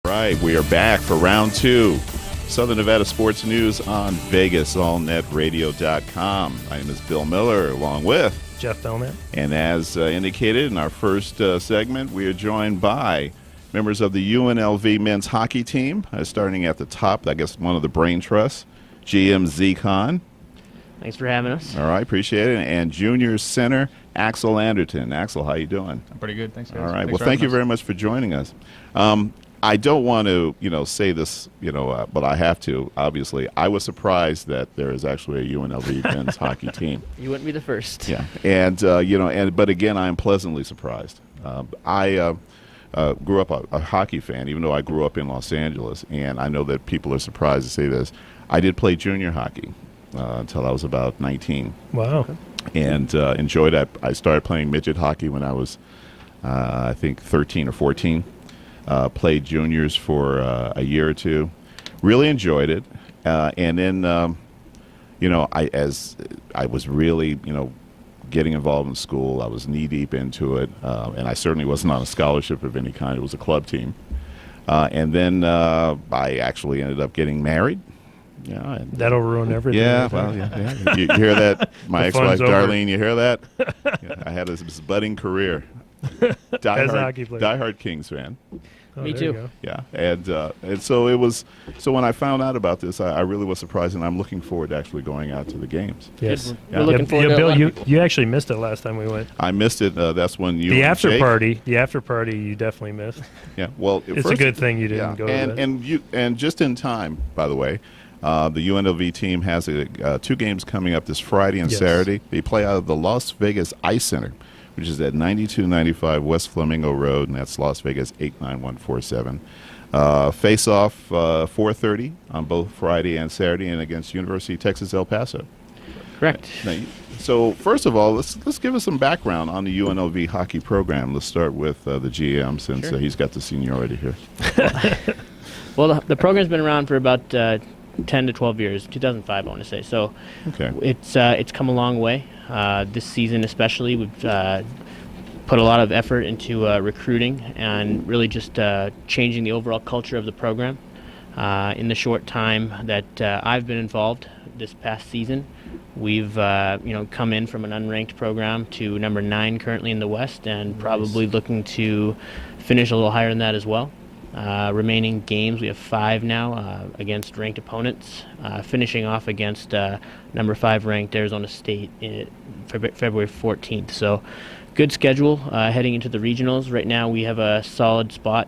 right, we are back for round two. Southern Nevada Sports News on VegasAllNetRadio.com. My name is Bill Miller, along with Jeff Belknap. And as indicated in our first segment, we are joined by members of the UNLV men's hockey team, starting at the top, I guess one of the brain trusts, GM Z Khan. Thanks for having us. All right, appreciate it. And junior center, Axel Anderton. Axel, how you doing? I'm pretty good. Thanks, guys. All right. Thanks Well, thank you very much for joining us. I don't want to, say this, but I have to. Obviously, I was surprised that there is actually a UNLV men's hockey team. You wouldn't be the first. Yeah, and but again, I am pleasantly surprised. I grew up a hockey fan, even though I grew up in Los Angeles, and I know that people are surprised to say this. I did play junior hockey until I was about 19. Wow. And enjoyed it. I started playing midget hockey when I was, I think, 13 or 14. Played juniors for a year or two. Really enjoyed it. And then, I was really, getting involved in school. I was knee-deep into it. And I certainly wasn't on a scholarship of any kind. It was a club team. And then I actually ended up getting married. Yeah, that'll ruin everything. Yeah, well, yeah. You hear that? My ex-wife, Darlene, you hear that? Yeah, I had this budding career. Diehard Kings fan. Oh, Me too. Yeah, and so it was. So when I found out about this, I really was surprised, and I'm looking forward to actually going out to the games. Yes, we're looking forward to Bill, it. you actually missed it last time we went. I missed it. That's when you the after party. The after party you definitely missed. Yeah, well, it's a good thing you didn't go. And just in time, by the way. The UNLV team has two games coming up this Friday and Saturday. They play out of the Las Vegas Ice Center, which is at 9295 West Flamingo Road, and that's Las Vegas 89147. Face-off 4:30 on both Friday and Saturday, and against University of Texas El Paso. Correct. Now, so first of all, let's give us some background on the UNLV hockey program. Let's start with the GM, since he's got the seniority here. Well, the program's been around for about 10 to 12 years, 2005 I want to say. So it's come a long way. This season especially, we've put a lot of effort into recruiting and really just changing the overall culture of the program. In the short time that I've been involved this past season, we've come in from an unranked program to number 9 currently in the West, and probably looking to finish a little higher than that as well. Remaining games, we have 5 now against ranked opponents, finishing off against number 5 ranked Arizona State February 14th. So good schedule heading into the regionals. Right now we have a solid spot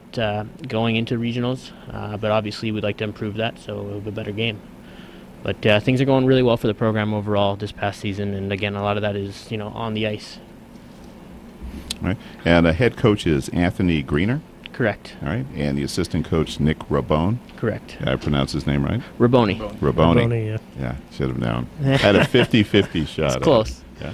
going into regionals, but obviously we'd like to improve that, so we'll have a better game. But things are going really well for the program overall this past season, and again, a lot of that is on the ice. All right. And the head coach is Anthony Greener. Correct. All right. And the assistant coach, Nick Rabone. Correct. Did I pronounce his name right? Rabone. Rabone, yeah. Should have known. Had a 50-50 shot. It's close. Yeah.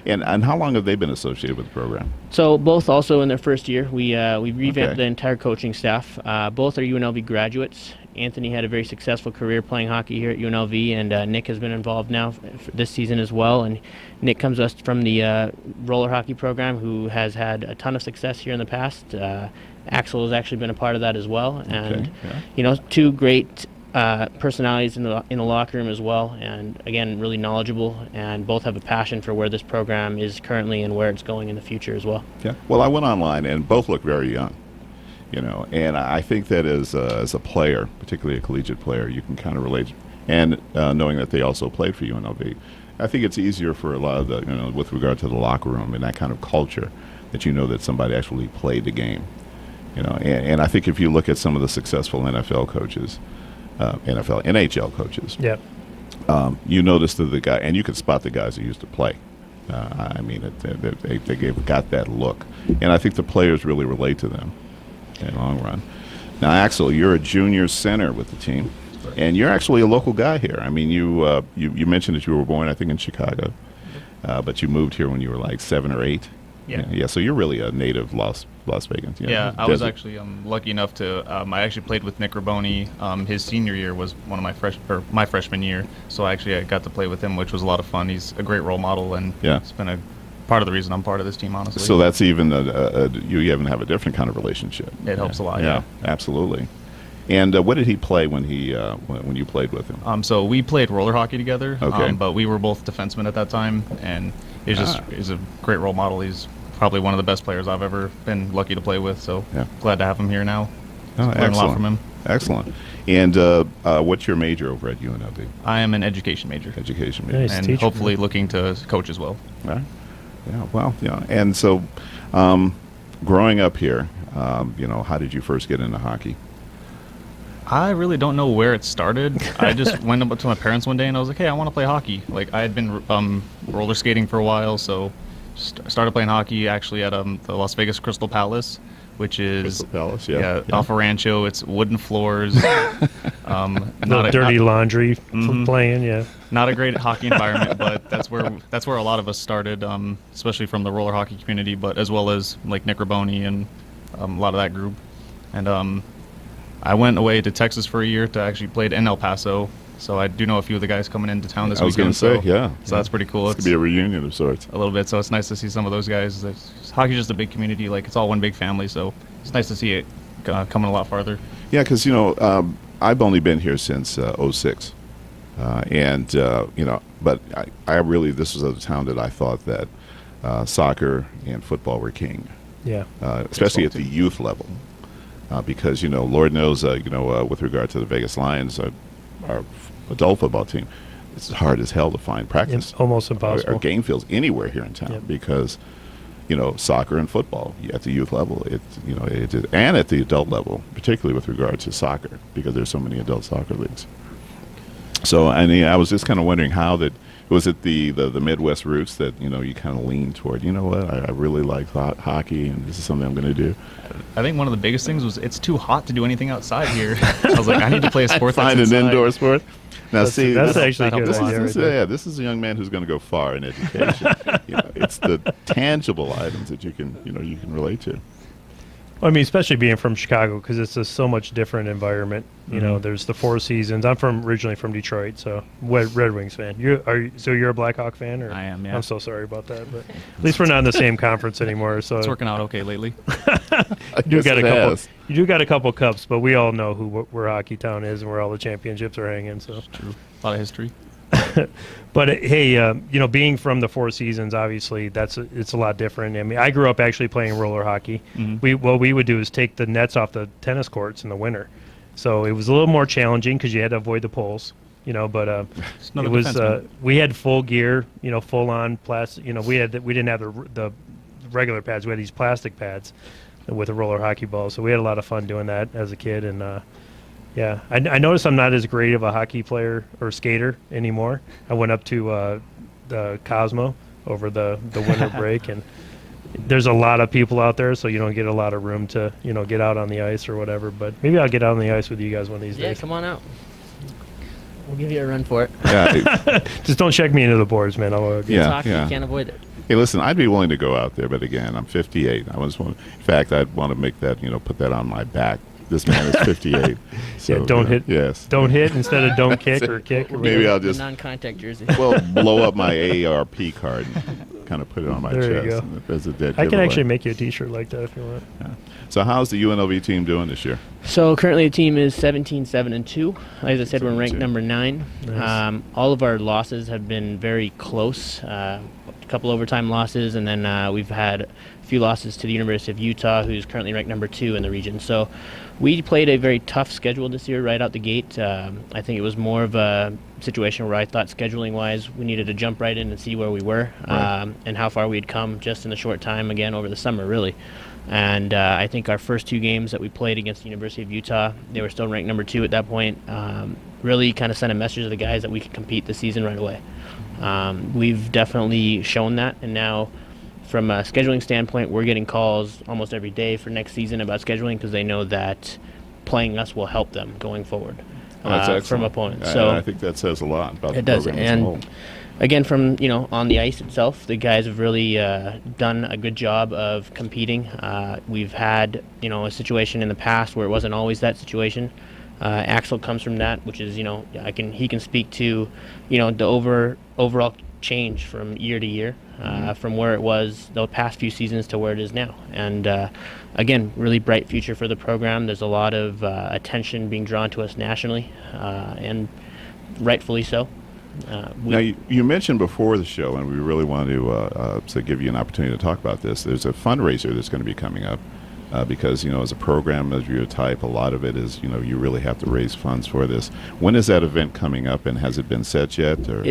And how long have they been associated with the program? So both also in their first year. We revamped the entire coaching staff. Both are UNLV graduates. Anthony had a very successful career playing hockey here at UNLV, and Nick has been involved now for this season as well. And Nick comes to us from the roller hockey program, who has had a ton of success here in the past. Axel has actually been a part of that as well, and two great personalities in the locker room as well, and again really knowledgeable, and both have a passion for where this program is currently and where it's going in the future as well. Yeah. Well, I went online, and both look very young. And I think that as a player, particularly a collegiate player, you can kind of relate, and knowing that they also played for UNLV, I think it's easier for a lot of the, with regard to the locker room and that kind of culture, that that somebody actually played the game. And I think if you look at some of the successful NFL coaches, NHL coaches, you notice that the guy, and you can spot the guys who used to play. They got that look, and I think the players really relate to them in the long run. Now, Axel, you're a junior center with the team, and you're actually a local guy here. I mean, you mentioned that you were born, I think, in Chicago, but you moved here when you were like 7 or 8. Yeah. So you're really a native Las Vegas. Yeah, I was actually lucky enough to. I actually played with Nick Rabone. His senior year was one of my freshman year, so I got to play with him, which was a lot of fun. He's a great role model, and it's been a part of the reason I'm part of this team, honestly. So that's even you even have a different kind of relationship. It helps a lot. Yeah, absolutely. And what did he play when when you played with him? So we played roller hockey together. Okay. But we were both defensemen at that time, and he's a great role model. He's probably one of the best players I've ever been lucky to play with. So glad to have him here now. Learn a lot from him. Excellent. And what's your major over at UNLV? I am an education major. Education major. Nice. And Teacher. hopefully looking to coach as well. All right. Yeah. Well. Yeah. And so, growing up here, how did you first get into hockey? I really don't know where it started. I just went up to my parents one day and I was like, "Hey, I want to play hockey." Like I had been roller skating for a while, so started playing hockey actually at the Las Vegas Crystal Palace, which is Crystal Palace, yeah. off of Rancho. It's wooden floors, not dirty laundry playing. Yeah, not a great hockey environment, but that's where a lot of us started, especially from the roller hockey community, but as well as like Nick Raboni and a lot of that group. And I went away to Texas for a year to actually play in El Paso. So I do know a few of the guys coming into town this weekend. I was going to say, yeah. So that's pretty cool. It's going to be a reunion of sorts. A little bit. So it's nice to see some of those guys. Hockey's just a big community. Like it's all one big family. So it's nice to see it coming a lot farther. Yeah, because I've only been here since '06, but I really this was a town that I thought that soccer and football were king. Yeah. Especially at the youth level. Because Lord knows, with regard to the Vegas Lions, our adult football team, it's hard as hell to find practice. It's almost impossible. Or game fields anywhere here in town because, soccer and football at the youth level, and at the adult level, particularly with regard to soccer, because there's so many adult soccer leagues. So, I was just kind of wondering how that. Was it the Midwest roots that you kind of leaned toward? I really like hockey, and this is something I'm going to do. I think one of the biggest things was it's too hot to do anything outside here. I was like, I need to play a sport. Find an indoor sport. Now, that's actually good. This is a young man who's going to go far in education. It's the tangible items that you can relate to. I mean, especially being from Chicago, because it's a so much different environment. There's the Four Seasons. I'm originally from Detroit, so Red Wings fan. You're a Blackhawk fan, or I am. Yeah. I'm so sorry about that, but at least we're not in the same conference anymore. So it's working out okay lately. You do got a couple cups, but we all know where Hockey Town is and where all the championships are hanging. So it's true. A lot of history. But hey, being from the Four Seasons, obviously it's a lot different. I mean, I grew up actually playing roller hockey. What we would do is take the nets off the tennis courts in the winter, so it was a little more challenging because you had to avoid the poles. But it was we had full gear, full on plastic. We didn't have the regular pads. We had these plastic pads with a roller hockey ball, so we had a lot of fun doing that as a kid. And yeah, I noticed I'm not as great of a hockey player or skater anymore. I went up to the Cosmo over the winter break, and there's a lot of people out there, so you don't get a lot of room to get out on the ice or whatever. But maybe I'll get out on the ice with you guys one of these days. Yeah, come on out. We'll give you a run for it. Yeah, just don't check me into the boards, man. It's hockey, you can't avoid it. Hey, listen, I'd be willing to go out there, but again, I'm 58. In fact, I'd want to make that, put that on my back. This man is 58. So, yeah, don't hit. Yes. Don't hit instead of don't kick or kick. Or maybe I'll just non-contact jersey. Well, blow up my AARP card and kind of put it on my chest. There you go. As a dead I can giveaway. actually make you a T-shirt like that if you want. Yeah. So how's the UNLV team doing this year? So currently the team is 17-7-2. As I said, we're ranked number 9. Nice. All of our losses have been very close. A couple overtime losses, and then we've had a few losses to the University of Utah, who's currently ranked number 2 in the region. So we played a very tough schedule this year right out the gate. I think it was more of a situation where I thought scheduling-wise we needed to jump right in and see where we were, and how far we had come just in a short time, again, over the summer, really. And I think our first 2 games that we played against the University of Utah, they were still ranked number 2 at that point, really kind of sent a message to the guys that we could compete this season right away. We've definitely shown that, and now from a scheduling standpoint, we're getting calls almost every day for next season about scheduling because they know that playing us will help them going forward from opponents. So I think that says a lot about it the does. program as a whole. Again, from on the ice itself, the guys have really done a good job of competing. We've had a situation in the past where it wasn't always that situation. Axel comes from that, which is he can speak to the overall change from year to year, from where it was the past few seasons to where it is now. And again, really bright future for the program. There's a lot of attention being drawn to us nationally, and rightfully so. Now, you mentioned before the show, and we really want to give you an opportunity to talk about this. There's a fundraiser that's going to be coming up because, as a program of your type, a lot of it is, you really have to raise funds for this. When is that event coming up, and has it been set yet? Or?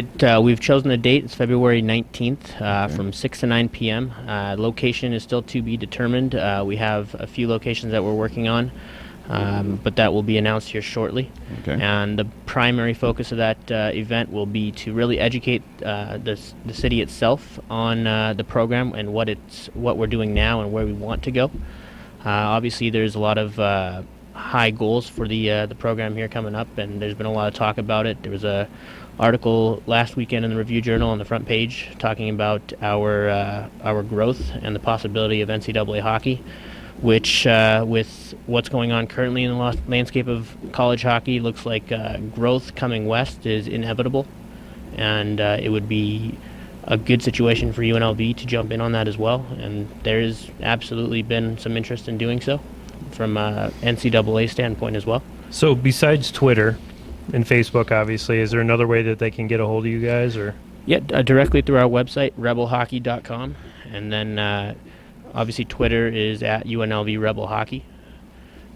We've chosen a date. It's February 19th from 6 to 9 p.m. Location is still to be determined. We have a few locations that we're working on. But that will be announced here shortly. Okay. And the primary focus of that event will be to really educate the city itself on the program and what we're doing now and where we want to go. Obviously, there's a lot of high goals for the program here coming up, and there's been a lot of talk about it. There was a article last weekend in the Review Journal on the front page talking about our growth and the possibility of NCAA hockey, which with what's going on currently in the landscape of college hockey, looks like growth coming west is inevitable, and it would be a good situation for UNLV to jump in on that as well. And there's absolutely been some interest in doing so from NCAA standpoint as well. So besides Twitter and Facebook, obviously, is there another way that they can get a hold of you guys? Or Yeah, directly through our website, rebelhockey.com, and then obviously Twitter is at UNLV Rebel Hockey,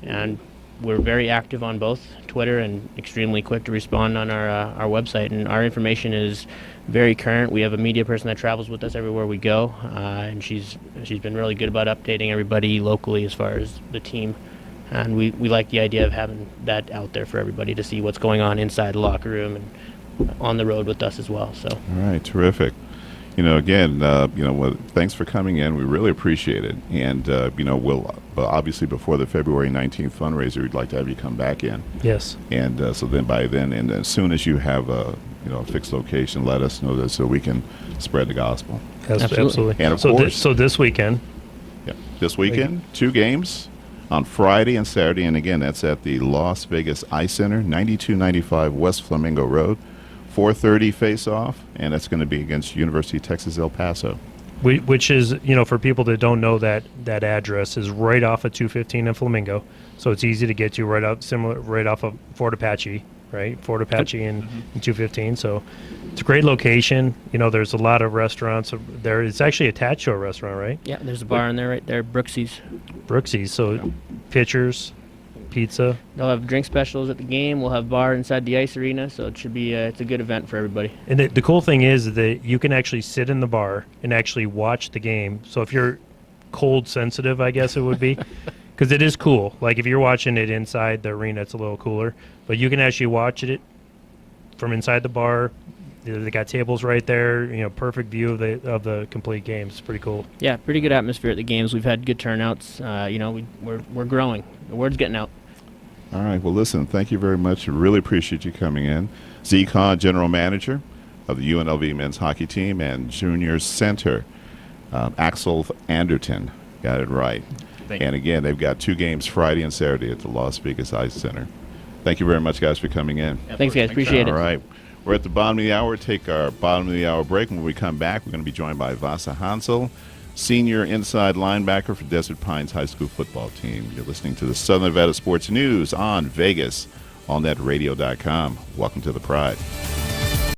and we're very active on both Twitter and extremely quick to respond on our website, and our information is very current. We have a media person that travels with us everywhere we go, and she's been really good about updating everybody locally as far as the team, and we like the idea of having that out there for everybody to see what's going on inside the locker room and on the road with us as well. So. All right, terrific. Again, thanks for coming in. We really appreciate it. And, we'll obviously before the February 19th fundraiser, we'd like to have you come back in. Yes. And so then by then, and as soon as you have a fixed location, let us know that so we can spread the gospel. Absolutely. And of course. So this weekend. Yeah. This weekend, 2 games on Friday and Saturday. And again, that's at the Las Vegas Ice Center, 9295 West Flamingo Road. 4:30 face-off, and that's going to be against University of Texas El Paso. Which is, for people that don't know, that address is right off of 215 in Flamingo, so it's easy to get to right off of Fort Apache, right? Fort Apache and 215. So it's a great location. There's a lot of restaurants there. It's actually attached to a restaurant, right? Yeah, there's a bar in there right there, Brooksy's. So pitchers, pizza. They'll have drink specials at the game. We'll have bar inside the ice arena, so it should be it's a good event for everybody. And the cool thing is that you can actually sit in the bar and actually watch the game. So if you're cold sensitive, I guess it would be, because it is cool. Like if you're watching it inside the arena, it's a little cooler, but you can actually watch it from inside the bar. They got tables right there. Perfect view of the complete game. It's pretty cool. Yeah, pretty good atmosphere at the games. We've had good turnouts. We're growing. The word's getting out. All right. Well, listen, thank you very much. Really appreciate you coming in. Z Kahn, General Manager of the UNLV men's hockey team, and Junior Center, Axel Anderton. Got it right. And again, they've got 2 games Friday and Saturday at the Las Vegas Ice Center. Thank you very much, guys, for coming in. Thanks, guys. Appreciate it. All right. We're at the bottom of the hour. Take our bottom of the hour break. When we come back, we're going to be joined by Vasa Hansel, senior inside linebacker for Desert Pines High School football team. You're listening to the Southern Nevada Sports News on Vegas, allnetradio.com. Welcome to the Pride.